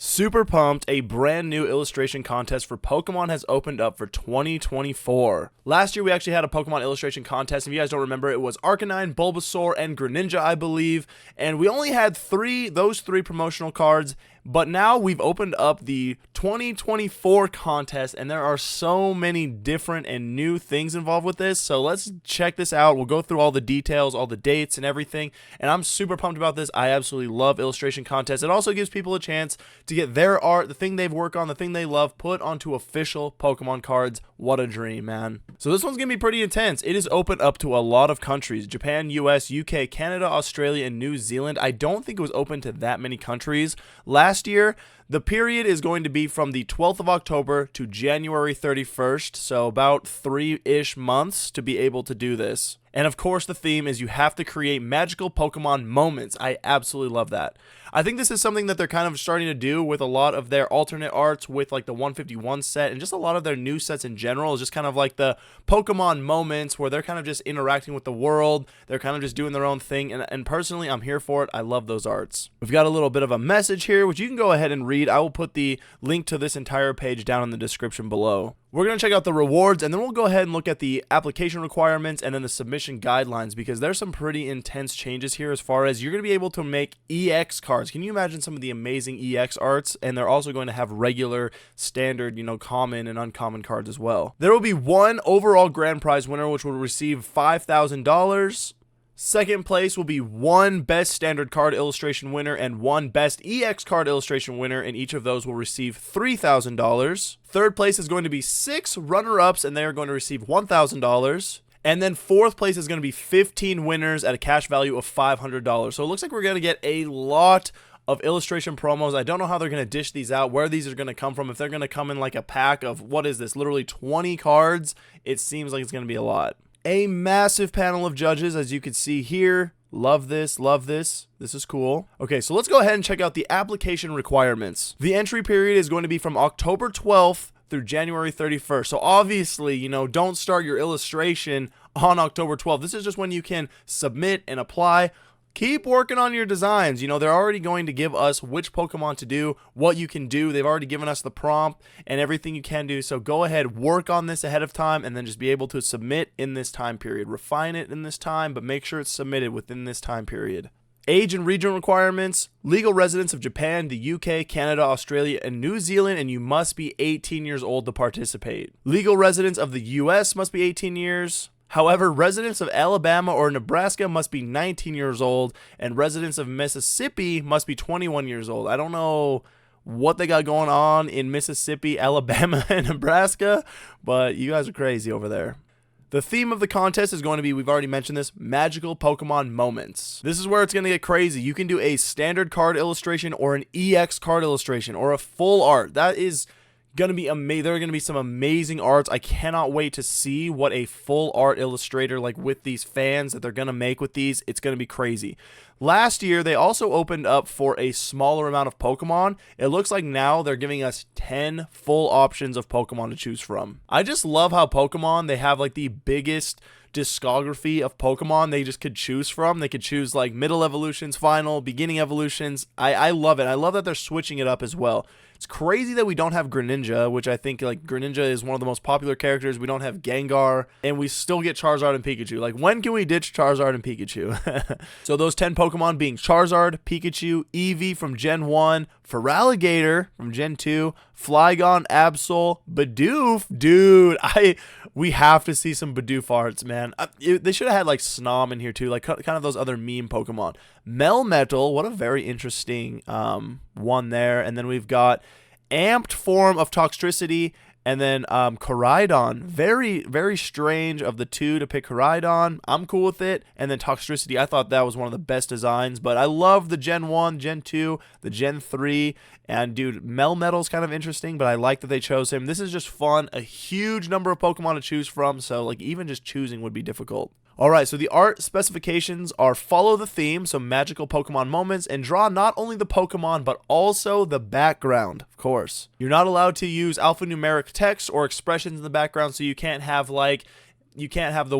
Super pumped, a brand new illustration contest for Pokemon has opened up for 2024. Last year we actually had a Pokemon illustration contest. If you guys don't remember, it was Arcanine, Bulbasaur, and Greninja, I believe. And we only had those three promotional cards. But now we've opened up the 2024 contest, and there are so many different and new things involved with this. So let's check this out. We'll go through all the details, all the dates, and everything. And I'm super pumped about this. I absolutely love illustration contests. It also gives people a chance to get their art, the thing they've worked on, the thing they love, put onto official Pokemon cards. What a dream, man. So this one's going to be pretty intense. It is open up to a lot of countries: Japan, US, UK, Canada, Australia, and New Zealand. I don't think it was open to that many countries last year. The period is going to be from the 12th of October to January 31st, so about 3-ish months to be able to do this. And of course, the theme is you have to create magical Pokemon moments. I absolutely love that. I think this is something that they're kind of starting to do with a lot of their alternate arts with like the 151 set and just a lot of their new sets in general. Is just kind of like the Pokemon moments where they're kind of just interacting with the world. They're kind of just doing their own thing. And personally, I'm here for it. I love those arts. We've got a little bit of a message here, which you can go ahead and read. I will put the link to this entire page down in the description below. We're going to check out the rewards, and then we'll go ahead and look at the application requirements and then the submission guidelines, because there's some pretty intense changes here as far as you're going to be able to make EX cards. Can you imagine some of the amazing EX arts? And they're also going to have regular, standard, common and uncommon cards as well. There will be one overall grand prize winner, which will receive $5,000. Second place will be one best standard card illustration winner and one best EX card illustration winner, and each of those will receive $3,000. Third place is going to be 6 runner-ups, and they are going to receive $1,000. And then fourth place is going to be 15 winners at a cash value of $500. So it looks like we're going to get a lot of illustration promos. I don't know how they're going to dish these out, where these are going to come from, if they're going to come in like a pack of, what is this, literally 20 cards. It seems like it's going to be a lot. A massive panel of judges, as you can see here. Love this, love this. This is cool. Okay, so let's go ahead and check out the application requirements. The entry period is going to be from October 12th through January 31st. So obviously, don't start your illustration on October 12th. This is just when you can submit and apply. Keep working on your designs. They're already going to give us which Pokemon to do, what you can do. They've already given us the prompt and everything you can do. So go ahead, work on this ahead of time, and then just be able to submit in this time period. Refine it in this time, but make sure it's submitted within this time period. Age and region requirements: legal residents of Japan, the UK, Canada, Australia, and New Zealand, and you must be 18 years old to participate. Legal residents of the US must be 18 years. However, residents of Alabama or Nebraska must be 19 years old, and residents of Mississippi must be 21 years old. I don't know what they got going on in Mississippi, Alabama, and Nebraska, but you guys are crazy over there. The theme of the contest is going to be, we've already mentioned this, magical Pokemon moments. This is where it's going to get crazy. You can do a standard card illustration or an EX card illustration or a full art. That is going to be amazing. There are going to be some amazing arts. I cannot wait to see what a full art illustrator, like with these fans that they're going to make with these. It's going to be crazy. Last year, they also opened up for a smaller amount of Pokemon. It looks like now they're giving us 10 full options of Pokemon to choose from. I just love how Pokemon, they have like the biggest discography of Pokemon they just could choose from. They could choose like middle evolutions, final, beginning evolutions. I love it. I love that they're switching it up as well. It's crazy that we don't have Greninja, which I think like Greninja is one of the most popular characters. We don't have Gengar, and we still get Charizard and Pikachu. Like, when can we ditch Charizard and Pikachu? So those 10 Pokemon being Charizard, Pikachu, Eevee from Gen 1, Feraligatr from Gen 2, Flygon, Absol, Bidoof. Dude, we have to see some Bidoof arts, man. They should have had like Snom in here too, like kind of those other meme Pokemon. Melmetal, what a very interesting one there. And then we've got amped form of Toxtricity, and then Koraidon. Very, very strange of the two to pick Koraidon. I'm cool with it. And then Toxtricity, I thought that was one of the best designs. But I love the Gen 1, Gen 2, the Gen 3. And dude, Melmetal's kind of interesting, but I like that they chose him. This is just fun. A huge number of Pokemon to choose from. So like even just choosing would be difficult. Alright, so the art specifications are follow the theme, so magical Pokemon moments, and draw not only the Pokemon, but also the background, of course. You're not allowed to use alphanumeric text or expressions in the background, so you can't have like you can't have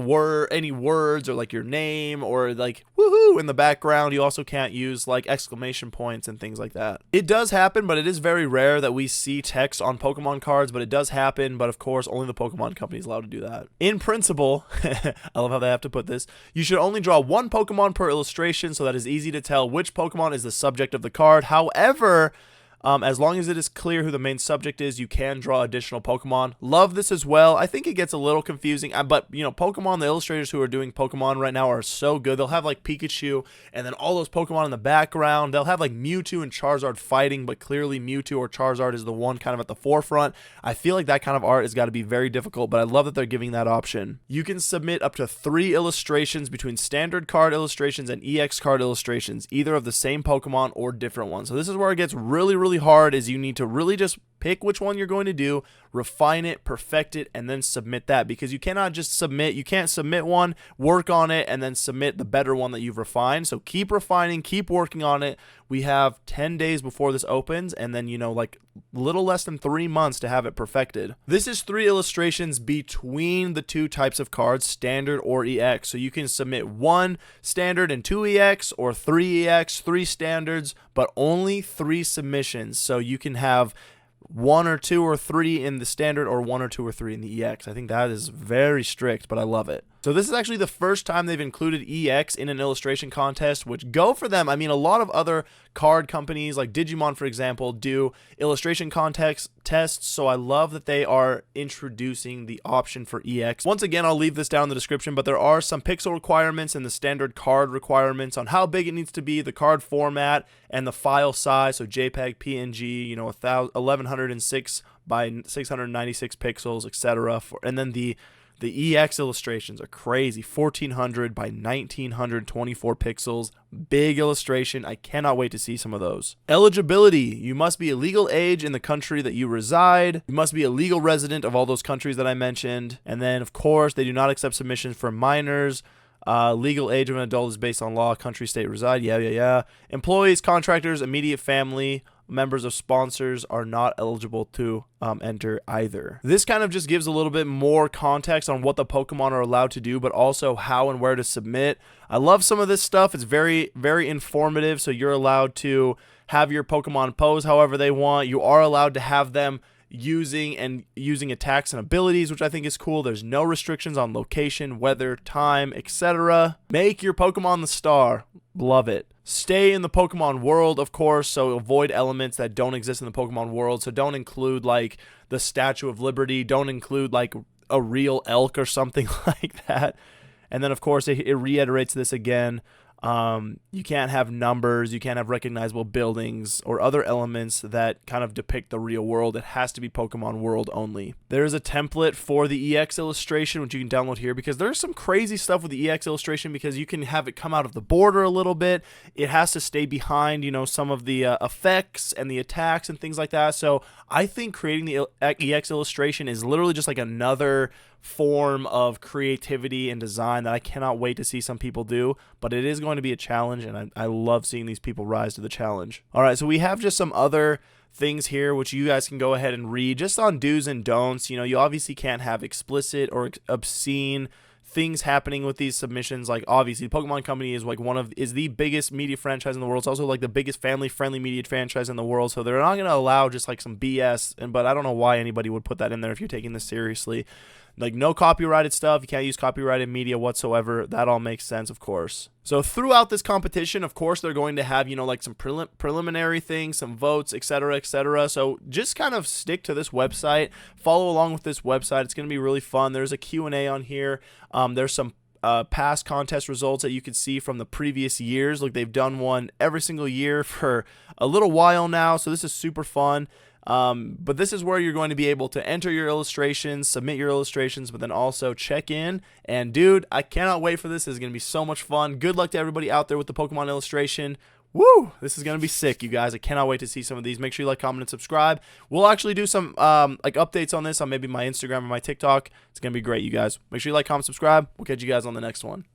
any words or like your name or like woohoo in the background. You also can't use like exclamation points and things like that. It does happen, but it is very rare that we see text on Pokemon cards, but it does happen. But of course, only the Pokemon company is allowed to do that. In principle, I love how they have to put this, you should only draw one Pokemon per illustration, so that it's easy to tell which Pokemon is the subject of the card. However, as long as it is clear who the main subject is, you can draw additional Pokemon. Love this as well. I think it gets a little confusing, but you know, Pokemon, the illustrators who are doing Pokemon right now are so good. They'll have like Pikachu and then all those Pokemon in the background. They'll have like Mewtwo and Charizard fighting, but clearly Mewtwo or Charizard is the one kind of at the forefront. I feel like that kind of art has got to be very difficult, but I love that they're giving that option. You can submit up to 3 illustrations between standard card illustrations and EX card illustrations, either of the same Pokemon or different ones. So this is where it gets really hard, is you need to really just pick which one you're going to do, refine it, perfect it, and then submit that, because you cannot just submit. You can't submit one, work on it, and then submit the better one that you've refined. So keep refining, keep working on it. We have 10 days before this opens, and then, you know, like little less than 3 months to have it perfected. This is 3 illustrations between the 2 types of cards, standard or EX. So you can submit 1 standard and 2 EX, or 3 EX, 3 standards, but only 3 submissions. So you can have 1 or 2 or 3 in the standard, or 1 or 2 or 3 in the EX. I think that is very strict, but I love it. So this is actually the first time they've included EX in an illustration contest, which go for them. I mean, a lot of other card companies like Digimon, for example, do illustration contest tests, so I love that they are introducing the option for EX. Once again, I'll leave this down in the description, but there are some pixel requirements and the standard card requirements on how big it needs to be, the card format, and the file size. So JPEG, PNG, you know, 1106 by 696 pixels, etc. And then the EX illustrations are crazy. 1400 by 1924 pixels. Big illustration. I cannot wait to see some of those. Eligibility. You must be a legal age in the country that you reside. You must be a legal resident of all those countries that I mentioned. And then, of course, they do not accept submissions from minors. Legal age of an adult is based on law, country, state, reside. Yeah. Employees, contractors, immediate family, members of sponsors are not eligible to enter either. This kind of just gives a little bit more context on what the Pokemon are allowed to do, but also how and where to submit. I love some of this stuff. It's very informative. So you're allowed to have your Pokemon pose however they want. You are allowed to have them using attacks and abilities, which I think is cool. There's no restrictions on location, weather, time, etc. Make your Pokemon the star. Love it. Stay in the Pokemon world, of course, so avoid elements that don't exist in the Pokemon world. So don't include like the Statue of Liberty. Don't include like a real elk or something like that. And then, of course, it reiterates this again. You can't have numbers, you can't have recognizable buildings or other elements that kind of depict the real world. It has to be Pokemon world only. There is a template for the EX illustration, which you can download here, because there's some crazy stuff with the EX illustration, because you can have it come out of the border a little bit. It has to stay behind, you know, some of the effects and the attacks and things like that. So I think creating the EX illustration is literally just like another form of creativity and design that I cannot wait to see some people do, but it is going to be a challenge, and I love seeing these people rise to the challenge. All right, so we have just some other things here which you guys can go ahead and read just on do's and don'ts. You know, you obviously can't have explicit or obscene things happening with these submissions. Like, obviously, the Pokemon Company is like is the biggest media franchise in the world. It's also like the biggest family-friendly media franchise in the world, so they're not going to allow just like some BS. But I don't know why anybody would put that in there if you're taking this seriously. Like, no copyrighted stuff. You can't use copyrighted media whatsoever. That all makes sense, of course. So throughout this competition, of course, they're going to have, you know, like some preliminary things, some votes, etc., etc. So just kind of stick to this website. Follow along with this website. It's going to be really fun. There's a Q&A on here. There's some past contest results that you can see from the previous years. Like, they've done one every single year for a little while now. So this is super fun. But this is where you're going to be able to enter your illustrations, submit your illustrations, but then also check in. And dude, I cannot wait for this. This is going to be so much fun. Good luck to everybody out there with the Pokemon illustration. Woo! This is going to be sick, you guys. I cannot wait to see some of these. Make sure you like, comment, and subscribe. We'll actually do some like updates on this on maybe my Instagram or my TikTok. It's going to be great, you guys. Make sure you like, comment, subscribe. We'll catch you guys on the next one.